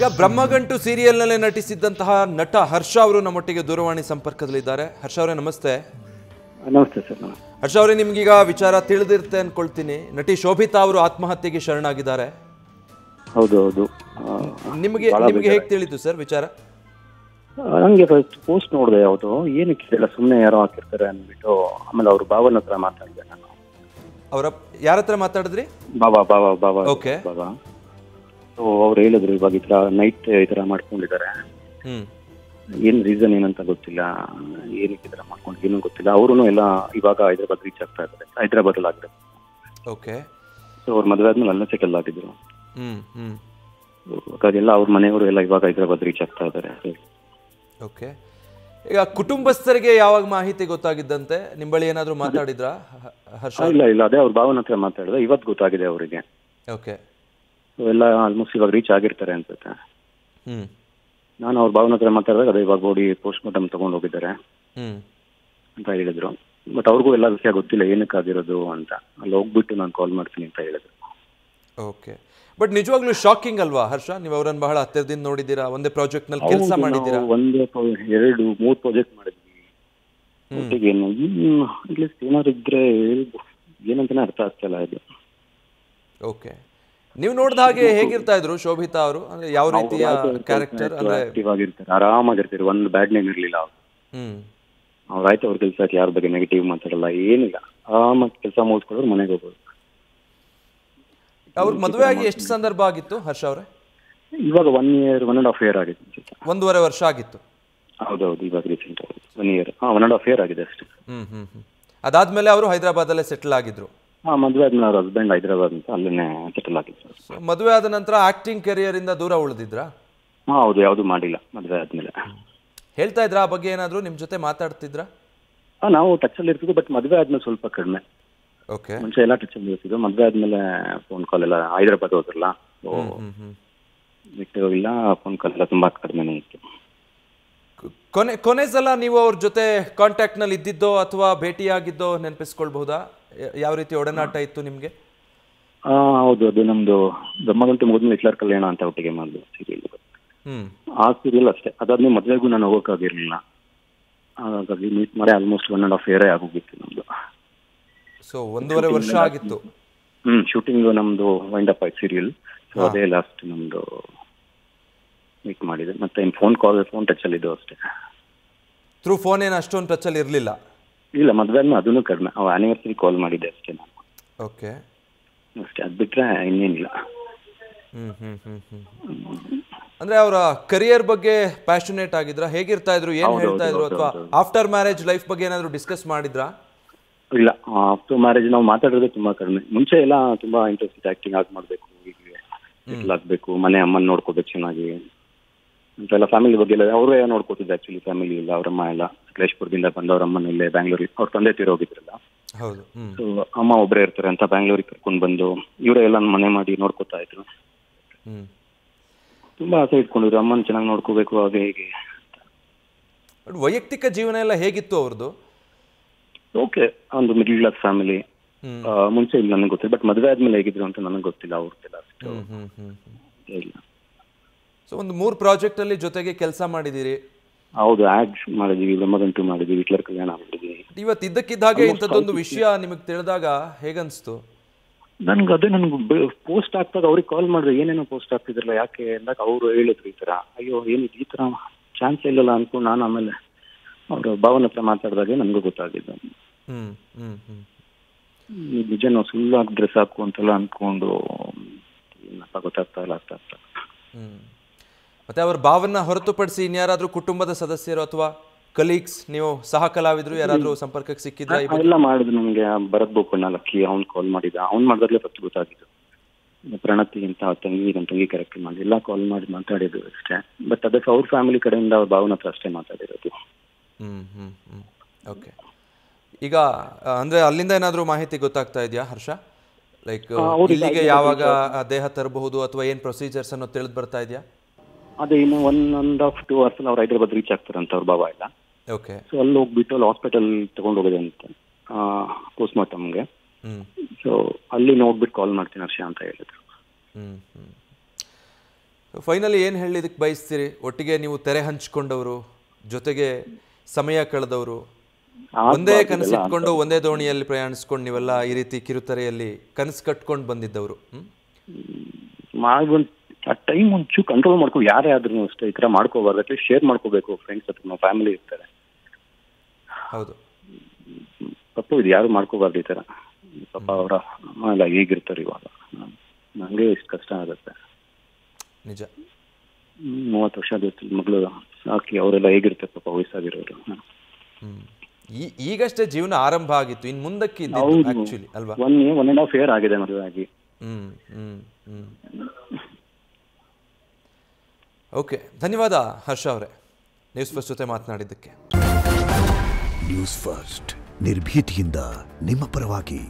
ಈಗ ಬ್ರಹ್ಮಗಂಟು ಸೀರಿಯಲ್ನಲ್ಲೇ ನಟಿಸಿದ್ದಂತಹ ನಟ ಹರ್ಷ ಅವರು ನಮ್ಮೊಟ್ಟಿಗೆ ದೂರವಾಣಿ ಸಂಪರ್ಕದಲ್ಲಿದ್ದಾರೆ. ಹರ್ಷ ಅವರೇ ನಮಸ್ತೆ. ನಮಸ್ತೆ ಸರ್. ಹರ್ಷ ಅವರೇ, ನಿಮ್ಗೀಗ ವಿಚಾರ ತಿಳಿದಿರುತ್ತೆ ಅನ್ಕೊಳ್ತೀನಿ. ನಟಿ ಶೋಭಿತಾ ಅವರು ಆತ್ಮಹತ್ಯೆಗೆ ಶರಣಾಗಿದ್ದಾರೆ. ಹೌದು ಹೌದು. ನಿಮಗೆ ಹೇಗೆ ತಿಳಿತು ಸರ್ ವಿಚಾರ? ನನಗೆ ಫಸ್ಟ್ ಪೋಸ್ಟ್ ನೋಡಿದೆ, ಯಾವುದು ಏನಕ್ಕೆ ಇಲ್ಲ ಸುಮ್ಮನೆ ಯಾರೋ ಹಾಕಿರ್ತಾರೆ ಅಂದ್ಬಿಟ್ಟು. ಆಮೇಲೆ ಅವ್ರ ಭಾವನ ಹತ್ರ ಮಾತಾಡಿದೆ ನಾನು. ಅವರ ಯಾರ ಹತ್ರ ಮಾತಾಡಿದ್ರಿ? ಬಾಬಾ ಬಾಬಾ ಬಾಬಾ ಓಕೆ. ಬಾಬಾ. ಸೊ ಅವ್ರು ಹೇಳಿದ್ರು ಇವಾಗ ಈ ಥರ ನೈಟ್ ಈ ಥರ ಮಾಡ್ಕೊಂಡಿದ್ದಾರೆ, ಏನು ರೀಸನ್ ಏನಂತ ಗೊತ್ತಿಲ್ಲ, ಏನಕ್ಕೆ ಈ ಥರ ಮಾಡ್ಕೊಂಡು ಏನೂ ಗೊತ್ತಿಲ್ಲ. ಅವರು ಎಲ್ಲ ಇವಾಗ ಹೈದ್ರಾಬಾದ್ ರೀಚ್ ಆಗ್ತಾ ಇದ್ದಾರೆ, ಹೈದ್ರಾಬಾದಲ್ಲಿ ಆಗಿದ್ದಾರೆ. ಓಕೆ. ಸೊ ಅವ್ರ ಮದುವೆ ಆದ್ಮೇಲೆ ಅಲ್ಲೇ ಸೆಟಲ್ ಆಗಿದ್ರು. ಅದೆಲ್ಲ ಅವ್ರ ಮನೆಯವರು ಎಲ್ಲ ಇವಾಗ ಹೈದ್ರಾಬಾದ್ ರೀಚ್ ಆಗ್ತಾ ಇದ್ದಾರೆ. ಓಕೆ. ಈಗ ಕುಟುಂಬಸ್ಥರಿಗೆ ಯಾವಾಗ ಮಾಹಿತಿ ಗೊತ್ತಾಗಿದ್ದಂತೆ? ನಿಮ್ಮ ಬಳಿ ಏನಾದರೂ ಮಾತಾಡಿದ್ರಾ ಹರ್ಷ? ಇಲ್ಲ ಅದೇ ಅವ್ರ ಭಾವನ ಹತ್ರ ಮಾತಾಡಿದ್ರೆ ಇವತ್ತು ಗೊತ್ತಾಗಿದೆ ಅವರಿಗೆ. ಓಕೆ. ಎಲ್ಲ ಆಲ್ಮೋಸ್ಟ್ ಇವಾಗ ರೀಚ್ ಆಗಿರ್ತಾರೆ ಅನ್ಸುತ್ತೆ. ನಾನು ಅವ್ರ ಭಾವನ ಹತ್ರ ಮಾತಾಡಿದಾಗ ಅದೇ ಇವಾಗ ಬಾಡಿ ಪೋಸ್ಟ್ ಮಾರ್ಟಮ್ ತಗೊಂಡು ಹೋಗಿದ್ದಾರೆ ಅಂತ ಹೇಳಿದ್ರು. ಬಟ್ ಅವ್ರಿಗೂ ಎಲ್ಲ ವಿಷಯ ಗೊತ್ತಿಲ್ಲ ಏನಕ್ಕಾಗಿರೋದು ಅಂತ. ಅಲ್ಲಿ ಹೋಗ್ಬಿಟ್ಟು ನಾನು ಕಾಲ್ ಮಾಡ್ತೀನಿ ಅಂತ ಹೇಳಿದ್ರು. ಓಕೆ. ಬಟ್ ನಿಜವಾಗ್ಲೂ ಶಾಕಿಂಗ್ ಅಲ್ವಾ ಹರ್ಷ? ನೀವು ಅವರನ್ನು ಬಹಳ ಹತ್ತಿರದಿಂದ ನೋಡಿದ್ದೀರಾ, ಒಂದೇ ಪ್ರಾಜೆಕ್ಟ್ ನಲ್ಲಿ ಕೆಲಸ ಮಾಡಿದ್ದೀರಾ. ಒಂದೇ 2-3 ಪ್ರಾಜೆಕ್ಟ್ ಮಾಡಿದ್ವಿ ಒಟ್ಟಿಗೆ. ಏನಾದ್ರು ಇದ್ರೆ ಏನಂತಾನೆ ಅರ್ಥ ಆಗ್ತಿಲ್ಲ ಇದು. ಓಕೆ. ನೀವು ನೋಡಿದ ಹಾಗೆ ಹೇಗಿರ್ತಾ ಇದ್ರು ಶೋಭಿತಾ ಅವರು? ಅಂದ್ರೆ ಯಾವ ರೀತಿಯ ಕ್ಯಾರೆಕ್ಟರ್? ಆಕ್ಟಿವ್ ಆಗಿರ್ತಾರೆ, ಆರಾಮಾಗಿರ್ತಾರೆ, ಒಂದು ಬ್ಯಾಡ್ ನೇಮ್ ಇರ್ಲಿಲ್ಲ ಅವ್ರು. ಅವ್ರಾಯ್ತು ಅವ್ರ ಕೆಲಸಕ್ಕೆ ಯಾರ ಬಗ್ಗೆ ನೆಗೆಟಿವ್ ಮಾತಾಡಲ್ಲ, ಏನಿಲ್ಲ, ಆರಾಮಾಗಿ ಕೆಲಸ ಮುಗಿಸ್ಕೊಂಡ್ರು ಮನೆಗೆ ಹೋಗೋದು. ಅವ್ರ ಮದುವೆ ಆಗಿ ಎಷ್ಟು ಸಂದರ್ಭ ಆಗಿತ್ತು ಹರ್ಷ ಅವರೇ? ಇವಾಗ 1.5 year ಆಗಿತ್ತು. 1.5 ವರ್ಷ ಆಗಿತ್ತು. ಹೌದೌದು, ಇವಾಗ ರೀಸೆಂಟ್ 1 year 1.5 year ಆಗಿದೆ ಅಷ್ಟೇ. ಅದಾದ್ಮೇಲೆ ಅವರು ಹೈದರಾಬಾದ್ ಅಲ್ಲೇ ಸೆಟಲ್ ಆಗಿದ್ರು. ಮದುವೆ ಆದ್ಮೇಲೆ ಅವ್ರ ಹಸ್ಬೆಂಡ್ ಹೈದರಾಬಾದ್ ಅಂತ ಅಲ್ಲೇ ಸೆಟಲ್ ಆಗಿದ್ರು. ಮದುವೆ ಆದ ನಂತರ ಆಕ್ಟಿಂಗ್ ಕೆರಿಯರ್ ಇಂದ ದೂರ ಉಳಿದಿದ್ರಾ? ಹೌದು, ಯಾವ್ದು ಮಾಡಿಲ್ಲ ಮದುವೆ ಆದ್ಮೇಲೆ. ಹೇಳ್ತಾ ಇದ್ರ ಆ ಬಗ್ಗೆ ಏನಾದ್ರು ನಿಮ್ ಜೊತೆ ಮಾತಾಡ್ತಿದ್ರಾ? ನಾವು ಟಚ್ ಅಲ್ಲಿ ಇರ್ತಿದ್ವಿ, ಬಟ್ ಮದುವೆ ಆದ್ಮೇಲೆ ಸ್ವಲ್ಪ ಕಡಿಮೆ. ಓಕೆ. ಮುಂಚೆ ಎಲ್ಲ ಟಚ್ ಅಲ್ಲಿ ಇರ್ತಿದ್ವಿ, ಮದುವೆ ಆದ್ಮೇಲೆ ಫೋನ್ ಕಾಲ್ ಎಲ್ಲ ಹೈದರಾಬಾದ್ ಹೋದ್ರಲ್ಲ, ಬಿಟ್ಟು ಹೋಗಿಲ್ಲ, ಫೋನ್ ಕಾಲ್ ಎಲ್ಲ ತುಂಬಾ ಕಡಿಮೆನೇ ಇತ್ತು. ಕೊನೆ ಸಲ ನೀವು ಅವ್ರ ಜೊತೆ ಕಾಂಟ್ಯಾಕ್ಟ್ ನಲ್ಲಿ ಇದ್ದಿದ್ದೋ ಅಥವಾ ಭೇಟಿಯಾಗಿದ್ದೋ ನೆನಪಿಸ್ಕೊಳ್ಬಹುದಾ? ಯಾವ ರೀತಿ ಒಡನಾಟ ಇತ್ತು ನಿಮ್ಗೆ? ಹೌದು, ಅದು ನಮ್ದು ಬ್ರಹ್ಮಗಂಟು ಮುಗಿದ್ಮೇಲೆ ಹಿಟ್ಲರ್ ಕಲ್ಯಾಣ ಅಂತ ಒಟ್ಟಿಗೆ ಮಾಡಿದ್ವಿ ಸೀರಿಯಲ್. ಆ ಸೀರಿಯಲ್ ಅಷ್ಟೇ. ಅದಾದ್ಮೇಲೆ ಮದುವೆಗೂ ನಾನು ಹೋಗೋಕ್ಕಾಗಿರ್ಲಿಲ್ಲ, ಹಾಗಾಗಿ ಮೀಟ್ ಮಾಡಿ ಆಲ್ಮೋಸ್ಟ್ 1.5 year ಆಗೋಗಿತ್ತು ನಮ್ದು. ಸೊ 1.5 ವರ್ಷ ಆಗಿತ್ತು. ಶೂಟಿಂಗ್ ನಮ್ದು ವೈಂಡ್ ಅಪ್ ಆಯ್ತು ಸೀರಿಯಲ್. ಸೊ ಅದೇ ಲಾಸ್ಟ್ ನಮ್ದು ಮೀಟ್ ಮಾಡಿದೆ. ಮತ್ತೆ ಫೋನ್ ಟಚ್ ಅಲ್ಲಿ ಇದ್ದು ಅಷ್ಟೇ. ಥ್ರೂ ಫೋನ್ ಏನು ಅಷ್ಟೊಂದು ಟಚ್ ಅಲ್ಲಿ ಇರಲಿಲ್ಲ? ಇಲ್ಲ, ಮದುವೆ ಆದ್ಮೇಲೆ ಅದನ್ನು ಕಡಿಮೆ. ಆನಿವರ್ಸರಿ ಕಾಲ್ ಮಾಡಿದ್ದೆ ಅಷ್ಟೇ ನಾನು. ಓಕೆ. ಅಷ್ಟೇ, ಅದು ಬಿಟ್ರೆ ಇನ್ನೇನಿಲ್ಲ. ಅಂದ್ರೆ ಅವರ ಕರಿಯರ್ ಬಗ್ಗೆ ಪ್ಯಾಷನೇಟ್ ಆಗಿದ್ರಾ? ಹೇಗಿರ್ತಾ ಇದ್ರು, ಏನ್ ಹೇಳ್ತಾ ಇದ್ರು? ಅಥವಾ ಆಫ್ಟರ್ ಮ್ಯಾರೇಜ್ ಲೈಫ್ ಬಗ್ಗೆ ಏನಾದ್ರು ಡಿಸ್ಕಸ್ ಮಾಡಿದ್ರಾ? ಇಲ್ಲ, ಆಫ್ಟರ್ ಮ್ಯಾರೇಜ್ ನಾವು ಮಾತಾಡೋದೇ ತುಂಬಾ ಕಡಿಮೆ. ಮುಂಚೆ ಎಲ್ಲ ತುಂಬಾ ಇಂಟ್ರೆಸ್ಟ್, ಆಕ್ಟಿಂಗ್ ಮಾಡ್ಬೇಕು, ಹೀಗೆ ಸೆಟ್ಲ್ ಆಗ್ಬೇಕು, ಮನೆ ಅಮ್ಮನ ನೋಡ್ಕೋಬೇಕು ಚೆನ್ನಾಗಿ ಅಂತೆಲ್ಲ. ಫ್ಯಾಮಿಲಿ ಬಗ್ಗೆ ಎಲ್ಲ ಅವರೇ ನೋಡ್ಕೋತಿದ್ದೆ. ಆಕ್ಚುಲಿ ಫ್ಯಾಮಿಲಿ ಇಲ್ಲ, ಅವರಮ್ಮ ಎಲ್ಲ ಸಕಲೇಶ್ಪುರದಿಂದ ಬಂದು ಅವ್ರ ಅಮ್ಮನ ಇಲ್ಲೇ ಬ್ಯಾಂಗ್ಳೂರಿಗೆ, ಅವ್ರ ತಂದೆ ತೀರೋಗಿದ್ರಲ್ಲ. ಸೊ ಅಮ್ಮ ಒಬ್ಬರೇ ಇರ್ತಾರೆ ಅಂತ ಬ್ಯಾಂಗ್ಳೂರಿಗೆ ಕರ್ಕೊಂಡು ಬಂದು ಇವರೇ ಎಲ್ಲ ಮನೆ ಮಾಡಿ ನೋಡ್ಕೋತಾ ಇದ್ರು. ತುಂಬಾ ಆಸೆ ಇಟ್ಕೊಂಡಿದ್ರು, ಅಮ್ಮನ ಚೆನ್ನಾಗಿ ನೋಡ್ಕೋಬೇಕು ಹಾಗೆ ಹೀಗೆ. ವೈಯಕ್ತಿಕ ಜೀವನ ಎಲ್ಲ ಹೇಗಿತ್ತು ಅವ್ರದ್ದು? ಓಕೆ, ಒಂದು ಮಿಡ್ಲ್ ಕ್ಲಾಸ್ ಫ್ಯಾಮಿಲಿ. ಮುಂಚೆ ಇಲ್ಲ ನನಗೆ ಗೊತ್ತಿಲ್ಲ, ಬಟ್ ಮದುವೆ ಆದ್ಮೇಲೆ ಹೇಗಿದ್ರು ಅಂತ ನನಗೆ ಗೊತ್ತಿಲ್ಲ ಅವ್ರದ್ದೆಲ್ಲ ಅಷ್ಟು ಇಲ್ಲ. ಸೊ ಒಂದು 3 ಪ್ರಾಜೆಕ್ಟ್ ಅಲ್ಲಿ ಜೊತೆಗೆ ಕೆಲಸ ಮಾಡಿದಿರಿ. ಹೌದು, ಆಡ್ಸ್ ಮಾಡಿದೀವಿ, ಬ್ರಹ್ಮಗಂಟು ಮಾಡಿದೀವಿ, ಹಿಟ್ಲರ್ ಕಲ್ಯಾಣ ಮಾಡಿದೀವಿ. ಇವತ್ತು ಇದ್ದಕ್ಕಿದ್ದ ಹಾಗೆ ಇಂಥದ್ದೊಂದು ವಿಷಯ ನಿಮಗೆ ತಿಳಿದಾಗ ಹೇಗನ್ಸ್ತು? ನನ್ಗೆ ಪೋಸ್ಟ್ ಆಗ್ತದ ಅವ್ರಿಗೆ ಕಾಲ್ ಮಾಡಿದ್ರೆ ಏನೇನೋ ಪೋಸ್ಟ್ ಆಗ್ತಿದ್ರಲ್ಲ, ಯಾಕೆ ಅಂದಾಗ ಅವರು ಹೇಳಿದ್ರು ಈ ತರ. ಅಯ್ಯೋ, ಏನಿದೆ ಈ ತರ ಚಾನ್ಸ್ ಇಲ್ಲಲ್ಲ ಅನ್ಕೊಂಡು ನಾನು ಆಮೇಲೆ ಅವ್ರ ಭಾವನ ಹತ್ರ ಮಾತಾಡಿದಾಗೆ ನನಗೂ ಗೊತ್ತಾಗಿದ್ದು. ನಿಜ, ನಾವು ಸುಳ್ಳು ಆಗಿದ್ರೆ ಸಾಕು ಅಂತೆಲ್ಲ ಅನ್ಕೊಂಡು ಗೊತ್ತಾಗ್ತಾ ಇಲ್ಲ. ಮತ್ತೆ ಅವ್ರ ಭಾವನ ಹೊರತುಪಡಿಸಿ ಇನ್ಯಾರಾದ್ರೂ ಕುಟುಂಬದ ಸದಸ್ಯರು ಅಥವಾ ಕಲೀಗ್ಸ್, ನೀವು ಸಹ ಕಲಾವಿದ್ರು ಯಾರಾದ್ರೂ ಸಂಪರ್ಕಕ್ಕೆ ಸಿಕ್ಕಿದ್ರ? ಎಲ್ಲ ಮಾಡಿದ್ರು. ನಮ್ಗೆ ಭರತ್ ಬೋಪಣ್ಣ ಲಕ್ಕಿ, ಅವ್ನು ಕಾಲ್ ಮಾಡಿದ. ಅವ್ನು ಮಾಡಿದಾಗಲೇ ಫಸ್ಟ್ ಗೊತ್ತಾಗಿದ್ದು. ಪ್ರಣತಿ ಅಂತ ತಂಗಿ ಕ್ಯಾರೆಕ್ಟರ್ ಮಾಡಿ ಎಲ್ಲ ಕಾಲ್ ಮಾಡಿ ಮಾತಾಡಿದ್ರು ಅಷ್ಟೇ. ಬಟ್ ಅದಕ್ಕೆ ಅವ್ರ ಫ್ಯಾಮಿಲಿ ಕಡೆಯಿಂದ ಅವ್ರ ಭಾವನ ಹತ್ರ ಅಷ್ಟೇ ಮಾತಾಡಿರೋದು. ಓಕೆ. ಈಗ ಅಂದ್ರೆ ಅಲ್ಲಿಂದ ಏನಾದ್ರೂ ಮಾಹಿತಿ ಗೊತ್ತಾಗ್ತಾ ಇದೆಯಾ ಹರ್ಷ? ಲೈಕ್ ಇಲ್ಲಿಗೆ ಯಾವಾಗ ದೇಹ ತರಬಹುದು ಅಥವಾ ಏನ್ ಪ್ರೊಸೀಜರ್ಸ್ ಅನ್ನೋ ತಿಳಿದು ಬರ್ತಾ ಇದೆಯಾ? ಅದೇ ಇನ್ನು 1.5-2 hours ಅವ್ರು ಹೈದರಾಬಾದ್ ರೀಚ್ ಆಗ್ತಾರಂತ ಅವ್ರ ಭಾವ ಎಲ್ಲ. ಓಕೆ. ಸೊ ಅಲ್ಲಿ ಹೋಗ್ಬಿಟ್ಟು ಅಲ್ಲಿ ಹಾಸ್ಪಿಟಲ್ ತಗೊಂಡು ಹೋಗಿದೆ ಅಂತ ಪೋಸ್ಟ್ ಮಾರ್ಟಮ್ಗೆ. ಸೊ ಅಲ್ಲಿ ನೋಡ್ಬಿಟ್ಟು ಕಾಲ್ ಮಾಡ್ತೀನಿ ಹರ್ಷ ಅಂತ ಹೇಳಿದ್ರು. ಫೈನಲಿ ಏನು ಹೇಳಲಿಕ್ಕೆ ಬಯಸ್ತೀರಿ? ಒಟ್ಟಿಗೆ ನೀವು ತೆರೆ ಹಂಚ್ಕೊಂಡವರು, ಜೊತೆಗೆ ಸಮಯ ಕಳೆದವರು, ಒಂದೇ ಕನಸಿಟ್ಕೊಂಡು ಒಂದೇ ದೋಣಿಯಲ್ಲಿ ಪ್ರಯಾಣಿಸ್ಕೊಂಡು ನೀವೆಲ್ಲ ಈ ರೀತಿ ಕಿರುತೆರೆಯಲ್ಲಿ ಕನಸು ಕಟ್ಕೊಂಡು ಬಂದಿದ್ದವರು. ಆ ಟೈಮ್ ಒಂಚೂರು ಕಂಟ್ರೋಲ್ ಮಾಡ್ಕೊ, ಯಾರೇ ಆದ್ರೂ ಅಷ್ಟೇ ಈ ಥರ ಮಾಡ್ಕೋಬಾರ್ದು. ಅಟ್ಲೀಸ್ಟ್ ಶೇರ್ ಮಾಡ್ಕೋಬೇಕು ಫ್ರೆಂಡ್ಸ್ ಹತ್ರ, ನಾವು ಫ್ಯಾಮಿಲಿ ಇರ್ತಾರೆ. ಹೌದು, ತಪ್ಪು ಇದು, ಯಾರು ಮಾಡ್ಕೋಬಾರ್ದು ಈ ಥರ. ಪಾಪ ಅವರ ಅಮ್ಮ ಎಲ್ಲ ಹೇಗಿರ್ತಾರೆ ಇವಾಗ, ನನಗೆ ಇಷ್ಟು ಕಷ್ಟ ಆಗುತ್ತೆ. ನಿಜ. 30 ವರ್ಷ ಮಗಳು ಸಾಕಿ ಅವರೆಲ್ಲ ಹೇಗಿರ್ತಾರೆ ಪಾಪ ವಯಸ್ಸಾಗಿರೋರು. ಈಗಷ್ಟೇ ಜೀವನ ಆರಂಭ ಆಗಿತ್ತು, ಇನ್ನು ಮುಂದಕ್ಕೆ ಆಕ್ಚುಲಿ ಅಲ್ವಾ? 1.5 year ಆಗಿದೆ ಮದುವೆ ಆಗಿ. ಓಕೆ, ಧನ್ಯವಾದ ಹರ್ಷ ಅವರೇ ನ್ಯೂಸ್ ಫಸ್ಟ್ ಜೊತೆ ಮಾತನಾಡಿದ್ದಕ್ಕೆ. ನ್ಯೂಸ್ ಫಸ್ಟ್ ನಿರ್ಭೀತಿಯಿಂದ ನಿಮ್ಮ ಪರವಾಗಿ.